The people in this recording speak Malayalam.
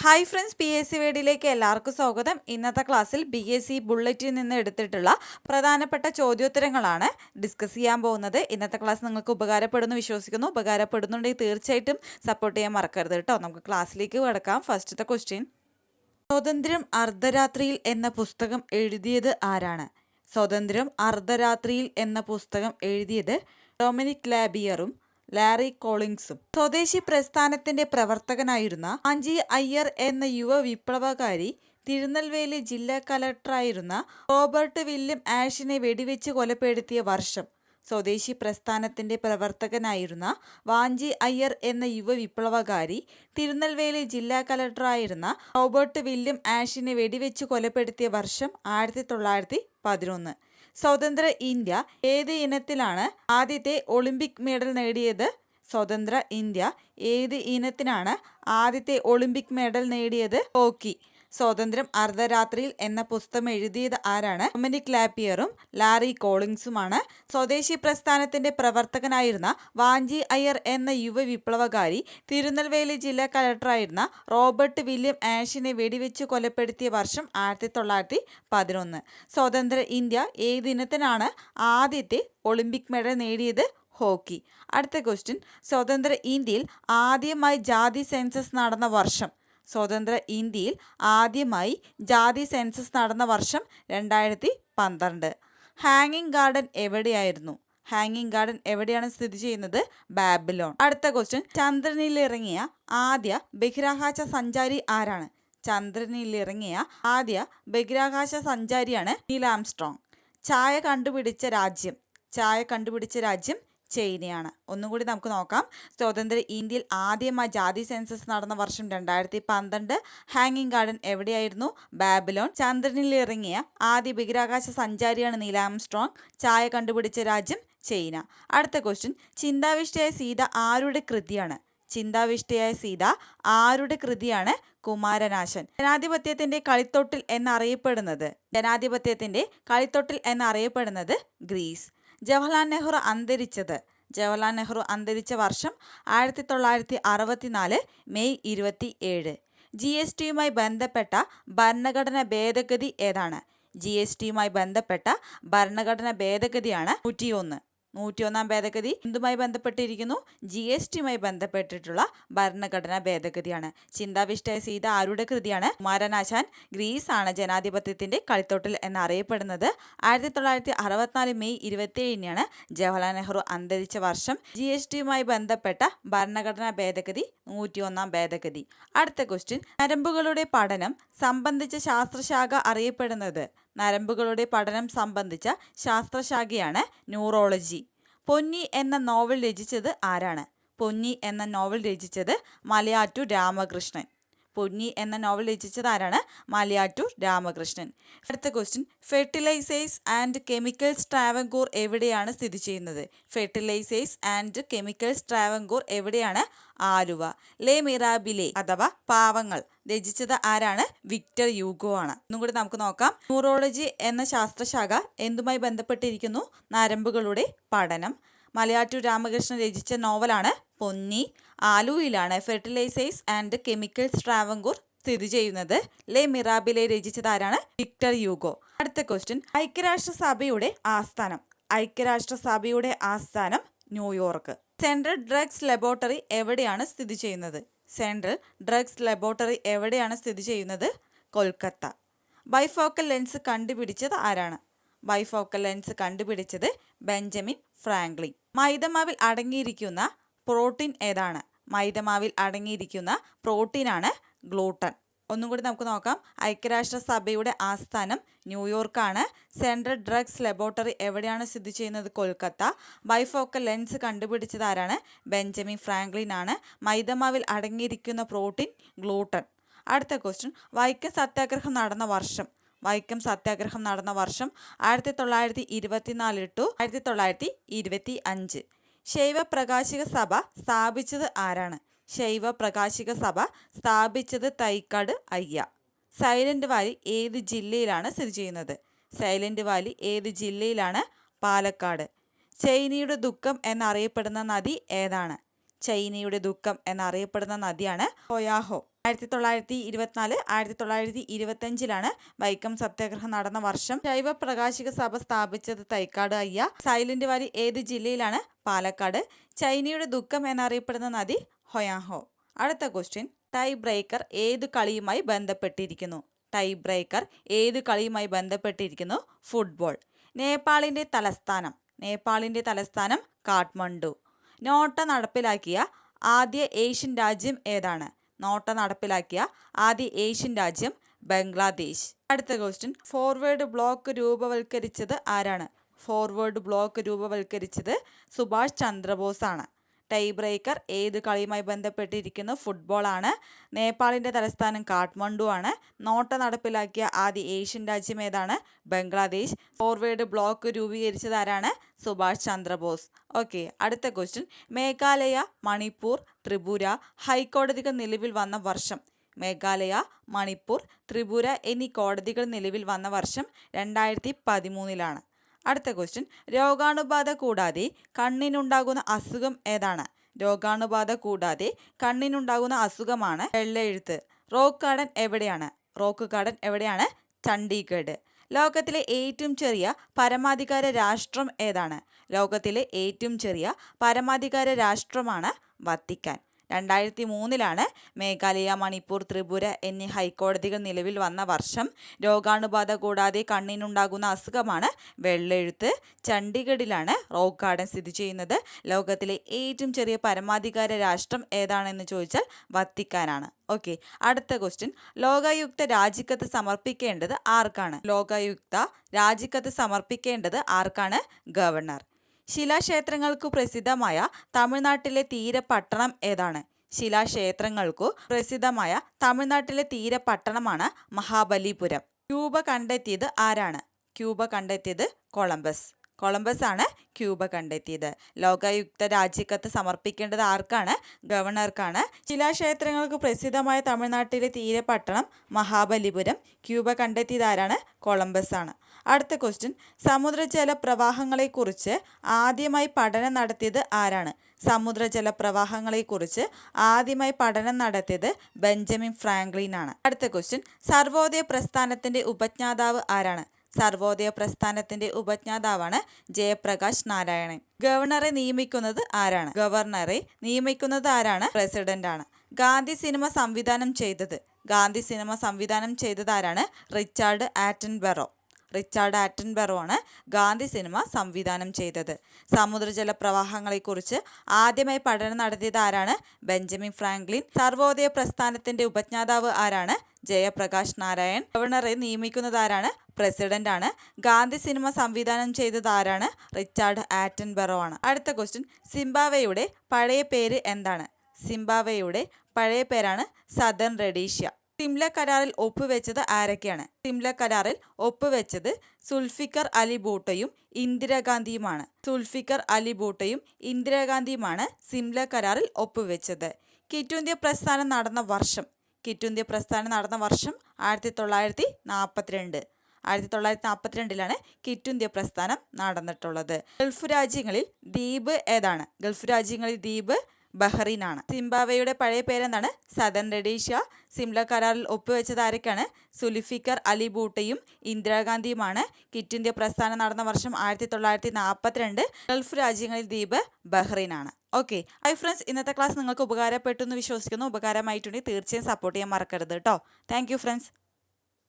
ഹായ് ഫ്രണ്ട്സ്, PSC വേഡിയിലേക്ക് എല്ലാവർക്കും സ്വാഗതം. ഇന്നത്തെ ക്ലാസ്സിൽ BSc ബുള്ളറ്റിൽ നിന്ന് എടുത്തിട്ടുള്ള പ്രധാനപ്പെട്ട ചോദ്യോത്തരങ്ങളാണ് ഡിസ്കസ് ചെയ്യാൻ പോകുന്നത്. ഇന്നത്തെ ക്ലാസ് നിങ്ങൾക്ക് ഉപകാരപ്പെടുന്നു വിശ്വസിക്കുന്നു. ഉപകാരപ്പെടുന്നുണ്ടെങ്കിൽ തീർച്ചയായിട്ടും സപ്പോർട്ട് ചെയ്യാൻ മറക്കരുത് കേട്ടോ. നമുക്ക് ക്ലാസ്സിലേക്ക് കിടക്കാം. ഫസ്റ്റത്തെ ക്വസ്റ്റ്യൻ, സ്വാതന്ത്ര്യം അർദ്ധരാത്രിയിൽ എന്ന പുസ്തകം എഴുതിയത് ആരാണ്? സ്വാതന്ത്ര്യം അർദ്ധരാത്രിയിൽ എന്ന പുസ്തകം എഴുതിയത് ഡൊമിനിക് ലാബിയറും ലാറി കോളിൻസും. സ്വദേശി പ്രസ്ഥാനത്തിന്റെ പ്രവർത്തകനായിരുന്ന വാഞ്ചി അയ്യർ എന്ന യുവ വിപ്ലവകാരി തിരുനെൽവേലി ജില്ലാ കലക്ടറായിരുന്ന റോബർട്ട് വില്യം ആഷിനെ വെടിവെച്ച് കൊലപ്പെടുത്തിയ വർഷം. സ്വദേശി പ്രസ്ഥാനത്തിന്റെ പ്രവർത്തകനായിരുന്ന വാഞ്ചി അയ്യർ എന്ന യുവ വിപ്ലവകാരി തിരുനെൽവേലി ജില്ലാ കലക്ടറായിരുന്ന റോബർട്ട് വില്യം ആഷിനെ വെടിവെച്ച് കൊലപ്പെടുത്തിയ വർഷം 1911. സ്വതന്ത്ര ഇന്ത്യ ഏത് ഇനത്തിലാണ് ആദ്യത്തെ ഒളിമ്പിക് മെഡൽ നേടിയത്? സ്വതന്ത്ര ഇന്ത്യ ഏത് ഇനത്തിനാണ് ആദ്യത്തെ ഒളിമ്പിക് മെഡൽ നേടിയത്? ഹോക്കി. സ്വാതന്ത്ര്യം അർദ്ധരാത്രിയിൽ എന്ന പുസ്തകം എഴുതിയത് ആരാണ്? ഡൊമിനിക് ലാബിയറും ലാറി കോളിൻസുമാണ്. സ്വദേശി പ്രസ്ഥാനത്തിന്റെ പ്രവർത്തകനായിരുന്ന വാഞ്ചി അയ്യർ എന്ന യുവ വിപ്ലവകാരി തിരുനെൽവേലി ജില്ലാ കലക്ടറായിരുന്ന റോബർട്ട് വില്യം ആഷിനെ വെടിവെച്ച് കൊലപ്പെടുത്തിയ വർഷം 1911. സ്വതന്ത്ര ഇന്ത്യ ഏതിനത്തിനാണ് ആദ്യത്തെ ഒളിമ്പിക് മെഡൽ നേടിയത്? ഹോക്കി. അടുത്ത ക്വസ്റ്റ്യൻ, സ്വതന്ത്ര ഇന്ത്യയിൽ ആദ്യമായി ജാതി സെൻസസ് നടന്ന വർഷം. സ്വതന്ത്ര ഇന്ത്യയിൽ ആദ്യമായി ജാതി സെൻസസ് നടന്ന വർഷം 2012. ഹാങ്ങിങ് ഗാർഡൻ എവിടെയായിരുന്നു? ഹാങ്ങിങ് ഗാർഡൻ എവിടെയാണ് സ്ഥിതി ചെയ്യുന്നത്? ബാബിലോൺ. അടുത്ത ക്വസ്റ്റ്യൻ, ചന്ദ്രനിലിറങ്ങിയ ആദ്യ ബഹിരാകാശ സഞ്ചാരി ആരാണ്? ചന്ദ്രനിലിറങ്ങിയ ആദ്യ ബഹിരാകാശ സഞ്ചാരിയാണ് നീൽ ആംസ്ട്രോങ്. ചായ കണ്ടുപിടിച്ച രാജ്യം ചൈനയാണ്. ഒന്നും കൂടി നമുക്ക് നോക്കാം. സ്വതന്ത്ര ഇന്ത്യയിൽ ആദ്യമായി ജാതി സെൻസസ് നടന്ന വർഷം 2012. ഹാങ്ങിങ് ഗാർഡൻ എവിടെയായിരുന്നു? ബാബിലോൺ. ചന്ദ്രനിലിറങ്ങിയ ആദ്യ ബഹിരാകാശ സഞ്ചാരിയാണ് നീൽ ആംസ്ട്രോങ്. ചായ കണ്ടുപിടിച്ച രാജ്യം ചൈന. അടുത്ത ക്വസ്റ്റ്യൻ, ചിന്താവിഷ്ടയായ സീത ആരുടെ കൃതിയാണ്? ചിന്താവിഷ്ടയായ സീത ആരുടെ കൃതിയാണ്? കുമാരനാശൻ. ജനാധിപത്യത്തിന്റെ കളിത്തൊട്ടിൽ എന്നറിയപ്പെടുന്നത് ഗ്രീസ്. ജവഹർലാൽ നെഹ്റു അന്തരിച്ച വർഷം 1964 മെയ് 27. GSTയുമായി ബന്ധപ്പെട്ട ഭരണഘടന ഭേദഗതി ഏതാണ്? GSTയുമായി ബന്ധപ്പെട്ട ഭരണഘടന ഭേദഗതിയാണ് 101 ഭേദഗതി. എന്തുമായി ബന്ധപ്പെട്ടിരിക്കുന്നു? GSTയുമായി ബന്ധപ്പെട്ടിട്ടുള്ള ഭരണഘടനാ ഭേദഗതിയാണ്. ചിന്താവിഷ്ടയായ സീത ആരുടെ കൃതിയാണ്? കുമാരനാശാൻ. ഗ്രീസ് ആണ് ജനാധിപത്യത്തിന്റെ കളിത്തൊട്ടിൽ എന്നറിയപ്പെടുന്നത്. 1964 മെയ് 27 ജവഹർലാൽ നെഹ്റു അന്തരിച്ച വർഷം. GSTയുമായി ബന്ധപ്പെട്ട ഭരണഘടനാ ഭേദഗതി 101 ഭേദഗതി. അടുത്ത ക്വസ്റ്റ്യൻ, നരമ്പുകളുടെ പഠനം സംബന്ധിച്ച ശാസ്ത്രശാഖ അറിയപ്പെടുന്നത്? നരമ്പുകളുടെ പഠനം സംബന്ധിച്ച ശാസ്ത്രശാഖയാണ് ന്യൂറോളജി. പൊന്നി എന്ന നോവൽ രചിച്ചത് ആരാണ്? പൊന്നി എന്ന നോവൽ രചിച്ചത് മലയാറ്റൂർ രാമകൃഷ്ണൻ. പൊന്നി എന്ന നോവൽ രചിച്ചത് ആരാണ്? മലയാറ്റൂർ രാമകൃഷ്ണൻ. അടുത്ത question, fertilisers and chemicals Travancore എവിടെയാണ് സ്ഥിതി ചെയ്യുന്നത്? ഫെർട്ടിലൈസേഴ്സ് ആൻഡ് കെമിക്കൽസ് ട്രാവൻകൂർ എവിടെയാണ്? ആലുവ. ലേ മിറാബിലെ അഥവാ പാവങ്ങൾ രചിച്ചത് ആരാണ്? വിക്ടർ യൂഗോ ആണ്. ഒന്നും കൂടി നമുക്ക് നോക്കാം. ന്യൂറോളജി എന്ന ശാസ്ത്രശാഖ എന്തുമായി ബന്ധപ്പെട്ടിരിക്കുന്നു? നരമ്പുകളുടെ പഠനം. മലയാറ്റൂർ രാമകൃഷ്ണൻ രചിച്ച നോവലാണ് പൊന്നി. ആലുവയിലാണ് ഫെർട്ടിലൈസേഴ്സ് ആൻഡ് കെമിക്കൽസ് ട്രാവൻകൂർ സ്ഥിതി ചെയ്യുന്നത്. ലേ മിറാബിലെ രചിച്ചത് ആരാണ്? Victor Ugo. അടുത്ത ക്വസ്റ്റ്യൻ, ഐക്യരാഷ്ട്രസഭയുടെ ആസ്ഥാനം ന്യൂയോർക്ക്. സെൻട്രൽ ഡ്രഗ്സ് ലബോറട്ടറി എവിടെയാണ് സ്ഥിതി ചെയ്യുന്നത്? സെൻട്രൽ ഡ്രഗ്സ് ലബോറട്ടറി എവിടെയാണ് സ്ഥിതി ചെയ്യുന്നത്? കൊൽക്കത്ത. ബൈഫോക്കൽ ലെൻസ് കണ്ടുപിടിച്ചത് ആരാണ്? ബൈഫോക്കൽ ലെൻസ് കണ്ടുപിടിച്ചത് ബെഞ്ചമിൻ ഫ്രാങ്ക്ലിൻ. മൈദമാവിൽ അടങ്ങിയിരിക്കുന്ന പ്രോട്ടീൻ ഏതാണ്? മൈദമാവിൽ അടങ്ങിയിരിക്കുന്ന പ്രോട്ടീനാണ് ഗ്ലൂട്ടൻ. ഒന്നും കൂടി നമുക്ക് നോക്കാം. ഐക്യരാഷ്ട്രസഭയുടെ ആസ്ഥാനം ന്യൂയോർക്കാണ്. സെൻട്രൽ ഡ്രഗ്സ് ലബോറട്ടറി എവിടെയാണ് സ്ഥിതി ചെയ്യുന്നത്? കൊൽക്കത്ത. ബൈഫോക്കൽ ലെൻസ് കണ്ടുപിടിച്ചത് ആരാണ്? ബെഞ്ചമിൻ ഫ്രാങ്ക്ലിൻ ആണ്. മൈദമാവിൽ അടങ്ങിയിരിക്കുന്ന പ്രോട്ടീൻ ഗ്ലൂട്ടൻ. അടുത്ത ക്വസ്റ്റ്യൻ, വൈക്കം സത്യാഗ്രഹം നടന്ന വർഷം. 1924 to 1925. ശൈവ പ്രകാശിക സഭ സ്ഥാപിച്ചത് ആരാണ്? ശൈവ പ്രകാശിക സഭ സ്ഥാപിച്ചത് തൈക്കാട് അയ്യ. സൈലന്റ് വാലി ഏത് ജില്ലയിലാണ് സ്ഥിതി ചെയ്യുന്നത്? സൈലന്റ് വാലി ഏത് ജില്ലയിലാണ്? പാലക്കാട്. ചൈനയുടെ ദുഃഖം എന്നറിയപ്പെടുന്ന നദി ഏതാണ്? ചൈനയുടെ ദുഃഖം എന്നറിയപ്പെടുന്ന നദിയാണ് ഹൊയാഹോ. 1924 1925 വൈക്കം സത്യാഗ്രഹം നടന്ന വർഷം. ശൈവ പ്രകാശിക സഭ സ്ഥാപിച്ചത് തൈക്കാട് അയ്യ. സൈലന്റ് വാലി ഏത് ജില്ലയിലാണ്? പാലക്കാട്. ചൈനയുടെ ദുഃഖം എന്നറിയപ്പെടുന്ന നദി ഹൊയാഹോ. അടുത്ത ക്വസ്റ്റ്യൻ, ടൈ ബ്രേക്കർ ഏതു കളിയുമായി ബന്ധപ്പെട്ടിരിക്കുന്നു? ടൈ ബ്രേക്കർ ഏതു കളിയുമായി ബന്ധപ്പെട്ടിരിക്കുന്നു? ഫുട്ബോൾ. നേപ്പാളിന്റെ തലസ്ഥാനം കാഠ്മണ്ഡു. നോട്ട നടപ്പിലാക്കിയ ആദ്യ ഏഷ്യൻ രാജ്യം ഏതാണ്? ബംഗ്ലാദേശ്. അടുത്ത ക്വസ്റ്റ്യൻ, ഫോർവേഡ് ബ്ലോക്ക് രൂപവൽക്കരിച്ചത് ആരാണ്? സുഭാഷ് ചന്ദ്രബോസ് ആണ്. ടൈ ബ്രേക്കർ ഏത് കളിയുമായി ബന്ധപ്പെട്ടിരിക്കുന്നു? ഫുട്ബോൾ ആണ്. നേപ്പാളിന്റെ തലസ്ഥാനം കാഠ്മണ്ഡു ആണ്. നോട്ട നടപ്പിലാക്കിയ ആദ്യ ഏഷ്യൻ രാജ്യം ഏതാണ്? ബംഗ്ലാദേശ്. ഫോർവേഡ് ബ്ലോക്ക് രൂപീകരിച്ചത് ആരാണ്? സുഭാഷ് ചന്ദ്രബോസ്. ഓക്കെ. അടുത്ത ക്വസ്റ്റ്യൻ, മേഘാലയ, മണിപ്പൂർ, ത്രിപുര ഹൈക്കോടതികൾ നിലവിൽ വന്ന വർഷം. മേഘാലയ, മണിപ്പൂർ, ത്രിപുര എന്നീ കോടതികൾ നിലവിൽ വന്ന വർഷം 2013. അടുത്ത ക്വസ്റ്റ്യൻ, രോഗാണുബാധ കൂടാതെ കണ്ണിനുണ്ടാകുന്ന അസുഖം ഏതാണ്? അസുഖമാണ് വെള്ളയെഴുത്ത്. റോക്ക് ഗാർഡൻ എവിടെയാണ്? ചണ്ഡീഗഡ്. ലോകത്തിലെ ഏറ്റവും ചെറിയ പരമാധികാര രാഷ്ട്രം ഏതാണ്? രാഷ്ട്രമാണ് വത്തിക്കാൻ. 2003 മേഘാലയ, മണിപ്പൂർ, ത്രിപുര എന്നീ ഹൈക്കോടതികൾ നിലവിൽ വന്ന വർഷം. രോഗാണുബാധ കൂടാതെ കണ്ണിനുണ്ടാകുന്ന അസുഖമാണ് വെള്ളെഴുത്ത്. ചണ്ഡീഗഡിലാണ് റോക്ക് ഗാർഡൻ സ്ഥിതി ചെയ്യുന്നത്. ലോകത്തിലെ ഏറ്റവും ചെറിയ പരമാധികാര രാഷ്ട്രം ഏതാണെന്ന് ചോദിച്ചാൽ വത്തിക്കാനാണ്. ഓക്കെ. അടുത്ത ക്വസ്റ്റ്യൻ, ലോകായുക്ത രാജിക്കത്ത് സമർപ്പിക്കേണ്ടത് ആർക്കാണ്? ഗവർണർ. ശിലാക്ഷേത്രങ്ങൾക്കു പ്രസിദ്ധമായ തമിഴ്നാട്ടിലെ തീരപട്ടണം ഏതാണ്? തീരപട്ടണമാണ് മഹാബലിപുരം. ക്യൂബ കണ്ടെത്തിയത് ആരാണ്? കൊളംബസ് ആണ് ക്യൂബ കണ്ടെത്തിയത്. ലോകായുക്ത രാജിക്കത്ത് സമർപ്പിക്കേണ്ടത് ആർക്കാണ്? ഗവർണർക്കാണ്. ശിലാക്ഷേത്രങ്ങൾക്ക് പ്രസിദ്ധമായ തമിഴ്നാട്ടിലെ തീരപട്ടണം മഹാബലിപുരം. ക്യൂബ കണ്ടെത്തിയത് ആരാണ്? കൊളംബസ് ആണ്. അടുത്ത ക്വസ്റ്റ്യൻ, സമുദ്രജല പ്രവാഹങ്ങളെക്കുറിച്ച് ആദ്യമായി പഠനം നടത്തിയത് ആരാണ്? ബെഞ്ചമിൻ ഫ്രാങ്ക്ലിൻ ആണ്. അടുത്ത ക്വസ്റ്റ്യൻ, സർവോദയ പ്രസ്ഥാനത്തിന്റെ ഉപജ്ഞാതാവ് ആരാണ്? ഉപജ്ഞാതാവാണ് ജയപ്രകാശ് നാരായണൻ. ഗവർണറെ നിയമിക്കുന്നത് ആരാണ്? പ്രസിഡന്റ് ആണ്. ഗാന്ധി സിനിമ സംവിധാനം ചെയ്തത് ആരാണ്? റിച്ചാർഡ് ആറ്റൻബറോ ആണ് ഗാന്ധി സിനിമ സംവിധാനം ചെയ്തത്. സമുദ്രജല പ്രവാഹങ്ങളെക്കുറിച്ച് ആദ്യമായി പഠനം നടത്തിയത് ആരാണ്? Benjamin Franklin. സർവോദയ പ്രസ്ഥാനത്തിന്റെ ഉപജ്ഞാതാവ് ആരാണ്? ജയപ്രകാശ് നാരായൺ. ഗവർണറെ നിയമിക്കുന്നത് ആരാണ്? പ്രസിഡന്റ് ആണ്. ഗാന്ധി സിനിമ സംവിധാനം ചെയ്തത് ആരാണ്? റിച്ചാർഡ് ആറ്റൻബറോ ആണ്. അടുത്ത ക്വസ്റ്റ്യൻ, സിംബാബ്വേയുടെ പഴയ പേര് എന്താണ്? പഴയ പേരാണ് സദൺ റെഡീഷ്യ. സിംല കരാറിൽ ഒപ്പുവെച്ചത് ആരൊക്കെയാണ്? സുൽഫിക്കർ അലി ഭൂട്ടോയും ഇന്ദിരാഗാന്ധിയുമാണ് സിംല കരാറിൽ ഒപ്പുവെച്ചത്. ക്വിറ്റ് ഇന്ത്യ പ്രസ്ഥാനം നടന്ന വർഷം 1942. 1942 ക്വിറ്റ് ഇന്ത്യ പ്രസ്ഥാനം നടന്നിട്ടുള്ളത്. ഗൾഫ് രാജ്യങ്ങളിൽ ദ്വീപ് ബഹ്റൈൻ ആണ്. സിംബാബ്വേയുടെ പഴയ പേരെന്താണ്? സദൺ റെഡീഷ്യ. സിംല കരാറിൽ ഒപ്പുവെച്ചത് ആരൊക്കെയാണ്? സുൽഫിക്കർ അലി ഭൂട്ടോയും ഇന്ദിരാഗാന്ധിയുമാണ്. ക്വിറ്റ് ഇന്ത്യ പ്രസ്ഥാനം നടന്ന വർഷം 1942. ഗൾഫ് രാജ്യങ്ങളിൽ ദ്വീപ് ബഹ്റൈൻ ആണ്. ഓക്കെ. ഹൈ ഫ്രണ്ട്സ്, ഇന്നത്തെ ക്ലാസ് നിങ്ങൾക്ക് ഉപകാരപ്പെട്ടു എന്ന് വിശ്വസിക്കുന്നു. ഉപകാരമായിട്ടുണ്ടെങ്കിൽ തീർച്ചയായും സപ്പോർട്ട് ചെയ്യാൻ മറക്കരുത് കേട്ടോ. Thank you friends.